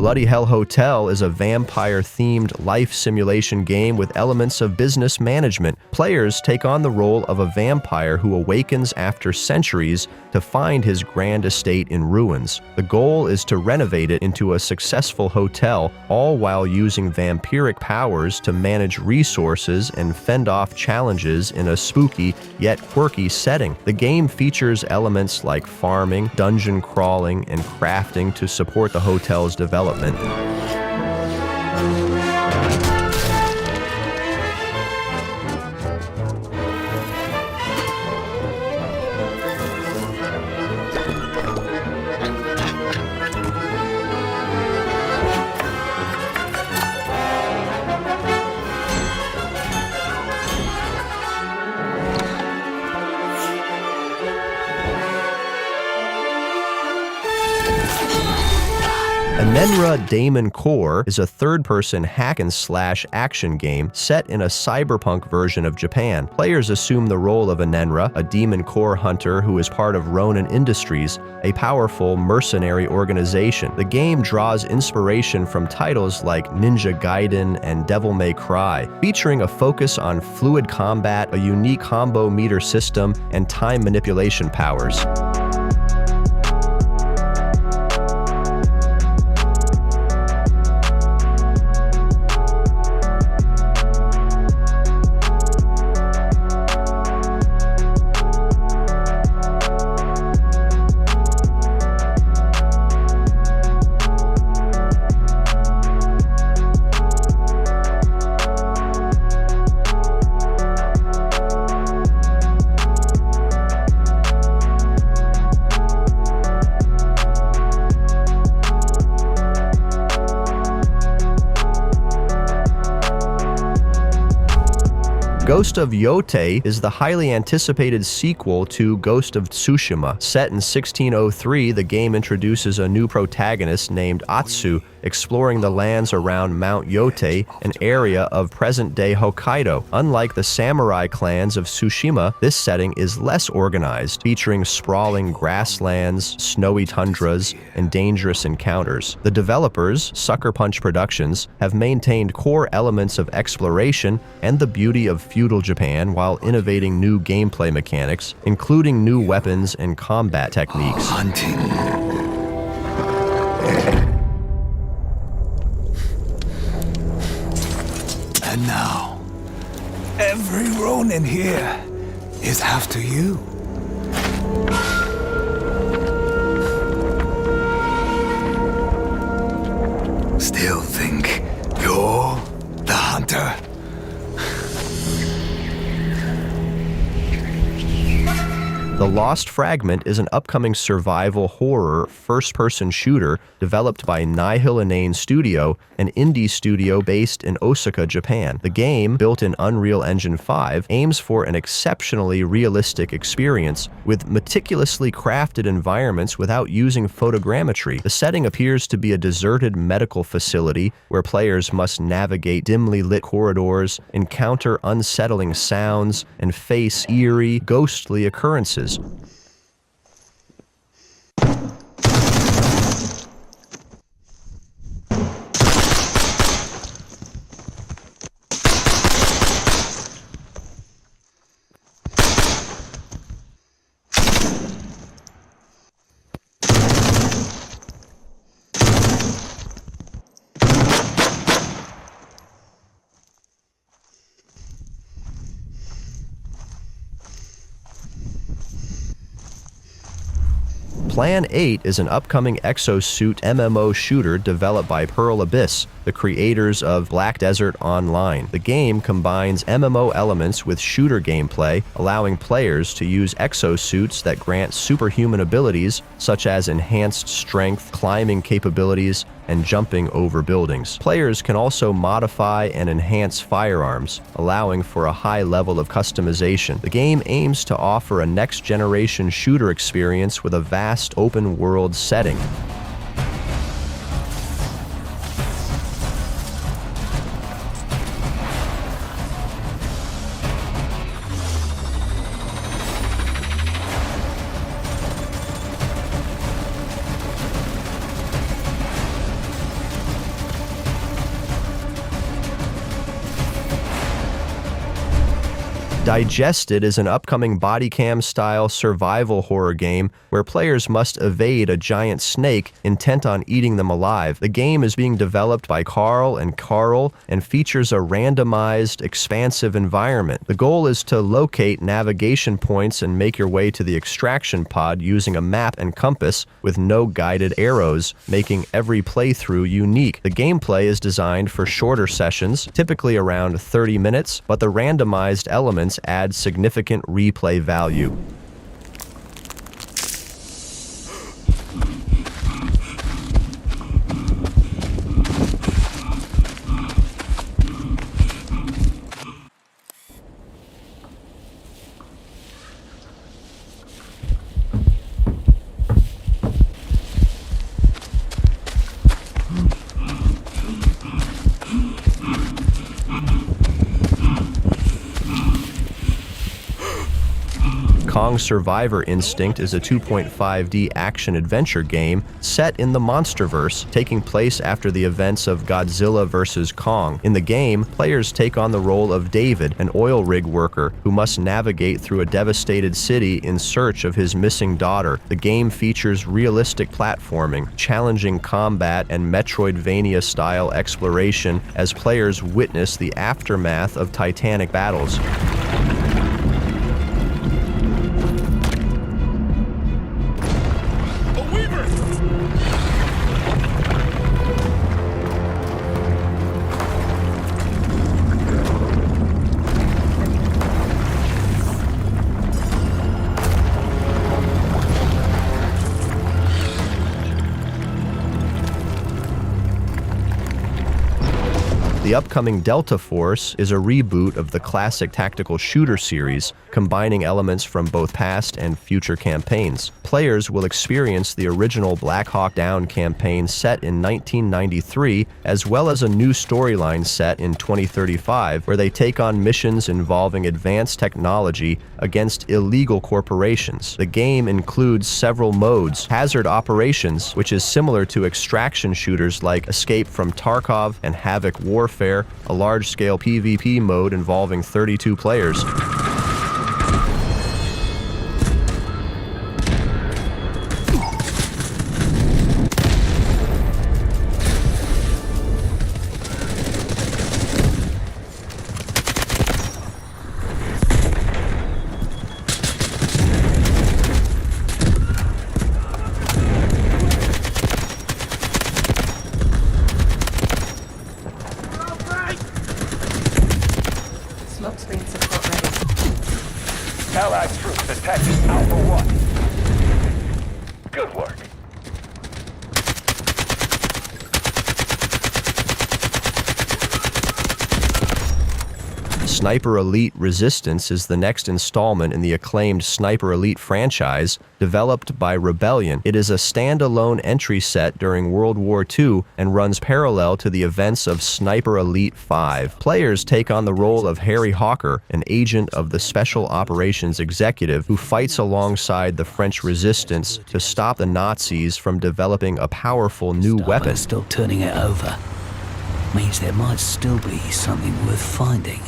Bloody Hell Hotel is a vampire-themed life simulation game with elements of business management. Players take on the role of a vampire who awakens after centuries to find his grand estate in ruins. The goal is to renovate it into a successful hotel, all while using vampiric powers to manage resources and fend off challenges in a spooky yet quirky setting. The game features elements like farming, dungeon crawling, and crafting to support the hotel's development. ENENRA Daemon Core is a third-person hack-and-slash action game set in a cyberpunk version of Japan. Players assume the role of ENENRA, a demon core hunter who is part of Ronin Industries, a powerful mercenary organization. The game draws inspiration from titles like Ninja Gaiden and Devil May Cry, featuring a focus on fluid combat, a unique combo meter system, and time manipulation powers. Ghost of Yōtei is the highly anticipated sequel to Ghost of Tsushima. Set in 1603, the game introduces a new protagonist named Atsu, exploring the lands around Mount Yōtei, an area of present-day Hokkaido. Unlike the samurai clans of Tsushima, this setting is less organized, featuring sprawling grasslands, snowy tundras, and dangerous encounters. The developers, Sucker Punch Productions, have maintained core elements of exploration and the beauty of feudal Japan while innovating new gameplay mechanics, including new weapons and combat techniques. Hunting. And now, every Ronin here is after you. Still think you're the hunter? The Lost Fragment is an upcoming survival horror first-person shooter developed by A.I.L.A Studio, an indie studio based in Osaka, Japan. The game, built in Unreal Engine 5, aims for an exceptionally realistic experience with meticulously crafted environments without using photogrammetry. The setting appears to be a deserted medical facility where players must navigate dimly lit corridors, encounter unsettling sounds, and face eerie, ghostly occurrences. Plan 8 is an upcoming exosuit MMO shooter developed by Pearl Abyss, the creators of Black Desert Online. The game combines MMO elements with shooter gameplay, allowing players to use exosuits that grant superhuman abilities such as enhanced strength, climbing capabilities, and jumping over buildings. Players can also modify and enhance firearms, allowing for a high level of customization. The game aims to offer a next-generation shooter experience with a vast open-world setting. Digested is an upcoming body cam-style survival horror game where players must evade a giant snake intent on eating them alive. The game is being developed by Carl and features a randomized, expansive environment. The goal is to locate navigation points and make your way to the extraction pod using a map and compass with no guided arrows, making every playthrough unique. The gameplay is designed for shorter sessions, typically around 30 minutes, but the randomized elements add significant replay value. Kong Survivor Instinct is a 2.5D action-adventure game set in the Monsterverse, taking place after the events of Godzilla vs. Kong. In the game, players take on the role of David, an oil rig worker who must navigate through a devastated city in search of his missing daughter. The game features realistic platforming, challenging combat, and Metroidvania-style exploration as players witness the aftermath of titanic battles. The upcoming Delta Force is a reboot of the classic tactical shooter series, combining elements from both past and future campaigns. Players will experience the original Black Hawk Down campaign set in 1993, as well as a new storyline set in 2035, where they take on missions involving advanced technology against illegal corporations. The game includes several modes: Hazard Operations, which is similar to extraction shooters like Escape from Tarkov and Havoc Warfare, a large-scale PvP mode involving 32 players. Smoke screen support ready. Allied troops attacking Alpha 1. Good work. Sniper Elite Resistance is the next installment in the acclaimed Sniper Elite franchise, developed by Rebellion. It is a standalone entry set during World War II and runs parallel to the events of Sniper Elite 5. Players take on the role of Harry Hawker, an agent of the Special Operations Executive who fights alongside the French resistance to stop the Nazis from developing a powerful new weapon. Still turning it over means there might still be something worth finding.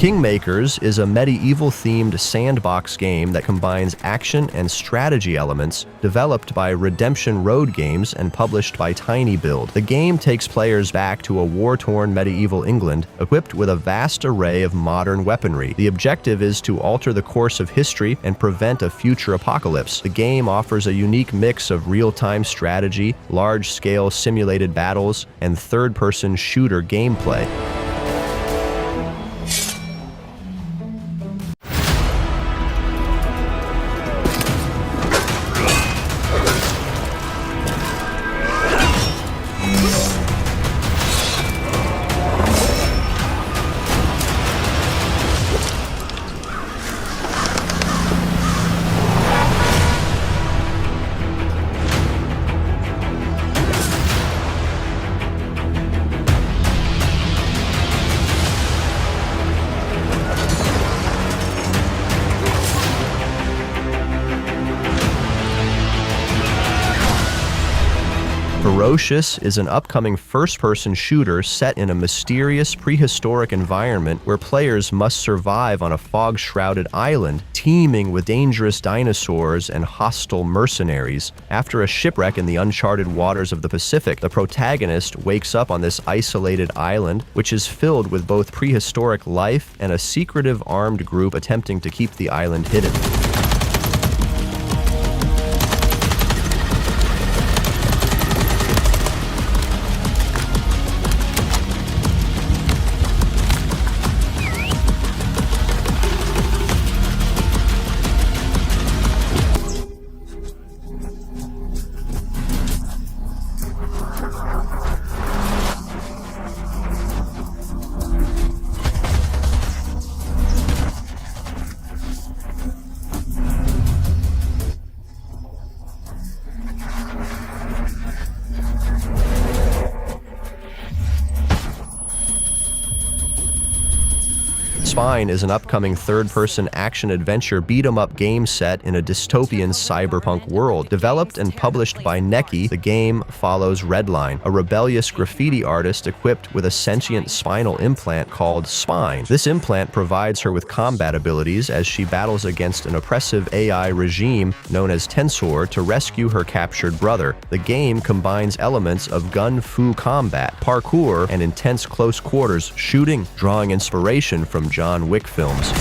Kingmakers is a medieval-themed sandbox game that combines action and strategy elements, developed by Redemption Road Games and published by Tiny Build. The game takes players back to a war-torn medieval England, equipped with a vast array of modern weaponry. The objective is to alter the course of history and prevent a future apocalypse. The game offers a unique mix of real-time strategy, large-scale simulated battles, and third-person shooter gameplay. Ferocious is an upcoming first-person shooter set in a mysterious prehistoric environment where players must survive on a fog-shrouded island teeming with dangerous dinosaurs and hostile mercenaries. After a shipwreck in the uncharted waters of the Pacific, the protagonist wakes up on this isolated island, which is filled with both prehistoric life and a secretive armed group attempting to keep the island hidden. Spine is an upcoming third-person action-adventure beat-em-up game set in a dystopian cyberpunk world. Developed and published by Neki, the game follows Redline, a rebellious graffiti artist equipped with a sentient spinal implant called Spine. This implant provides her with combat abilities as she battles against an oppressive AI regime known as Tensor to rescue her captured brother. The game combines elements of gun-fu combat, parkour, and intense close-quarters shooting, drawing inspiration from John Wick films.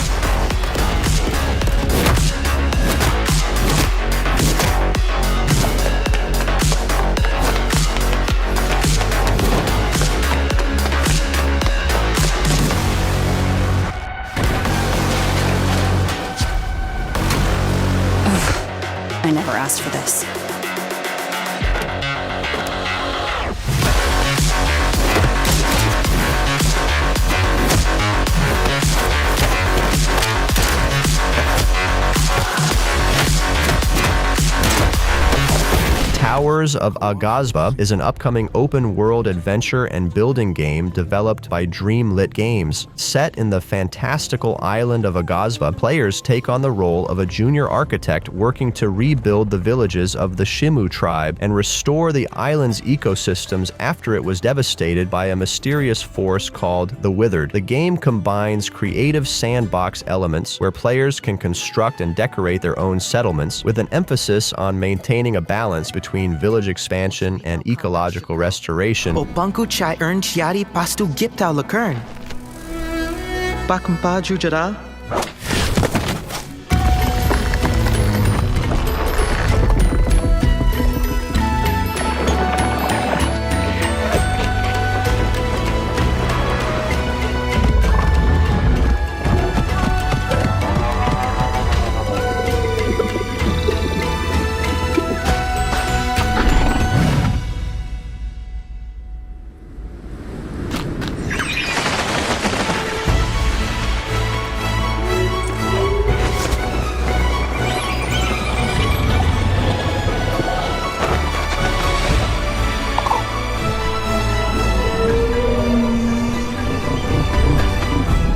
I never asked for this. Towers of Aghasba is an upcoming open-world adventure and building game developed by Dreamlit Games. Set in the fantastical island of Aghasba, players take on the role of a junior architect working to rebuild the villages of the Shimu tribe and restore the island's ecosystems after it was devastated by a mysterious force called the Withered. The game combines creative sandbox elements where players can construct and decorate their own settlements, with an emphasis on maintaining a balance between village expansion and ecological restoration. O bangku chai earn chiari pastu gipta lakern. Bakumpa jujara.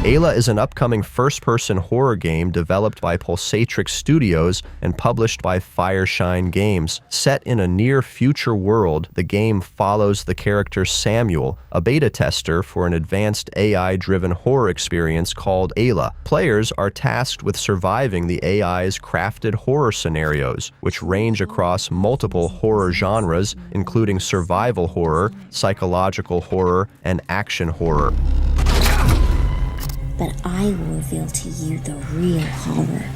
A.I.L.A is an upcoming first-person horror game developed by Pulsatrix Studios and published by Fireshine Games. Set in a near-future world, the game follows the character Samuel, a beta tester for an advanced AI-driven horror experience called A.I.L.A. Players are tasked with surviving the AI's crafted horror scenarios, which range across multiple horror genres, including survival horror, psychological horror, and action horror. But I will reveal to you the real horror.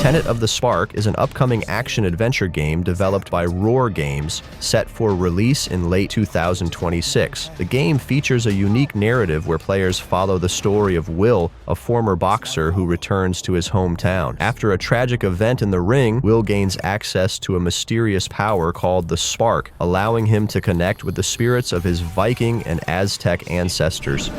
Tenet of the Spark is an upcoming action-adventure game developed by Roar Games, set for release in late 2026. The game features a unique narrative where players follow the story of Will, a former boxer who returns to his hometown. After a tragic event in the ring, Will gains access to a mysterious power called the Spark, allowing him to connect with the spirits of his Viking and Aztec ancestors.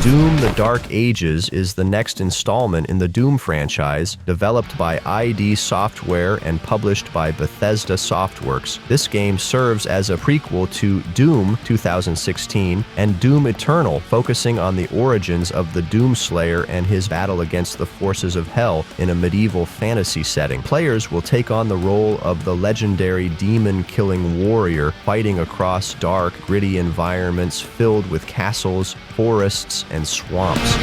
Doom: The Dark Ages is the next installment in the Doom franchise, developed by ID Software and published by Bethesda Softworks. This game serves as a prequel to Doom 2016 and Doom Eternal, focusing on the origins of the Doomslayer and his battle against the forces of hell in a medieval fantasy setting. Players will take on the role of the legendary demon-killing warrior, fighting across dark, gritty environments filled with castles, forests, and swamps.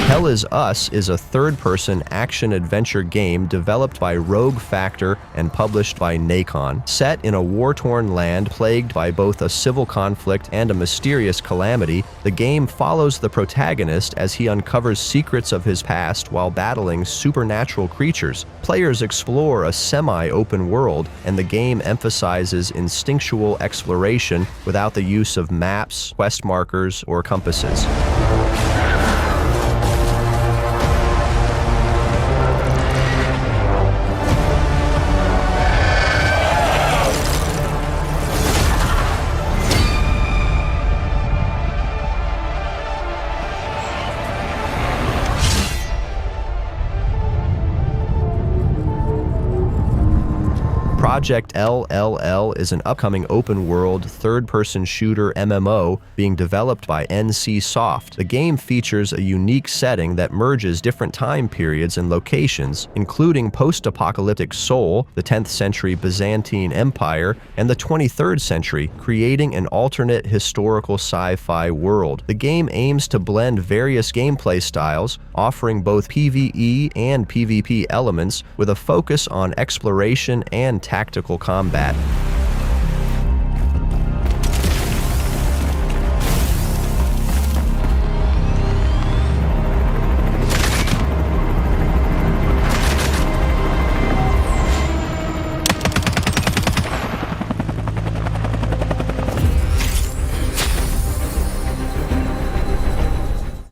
Hell Is Us is a third-person action-adventure game developed by Rogue Factor and published by Nacon. Set in a war-torn land plagued by both a civil conflict and a mysterious calamity, the game follows the protagonist as he uncovers secrets of his past while battling supernatural creatures. Players explore a semi-open world, and the game emphasizes instinctual exploration without the use of maps, quest markers, or compasses. Project L is an upcoming open-world, third-person shooter MMO being developed by NC Soft. The game features a unique setting that merges different time periods and locations, including post-apocalyptic Seoul, the 10th century Byzantine Empire, and the 23rd century, creating an alternate historical sci-fi world. The game aims to blend various gameplay styles, offering both PvE and PvP elements with a focus on exploration and tactical combat.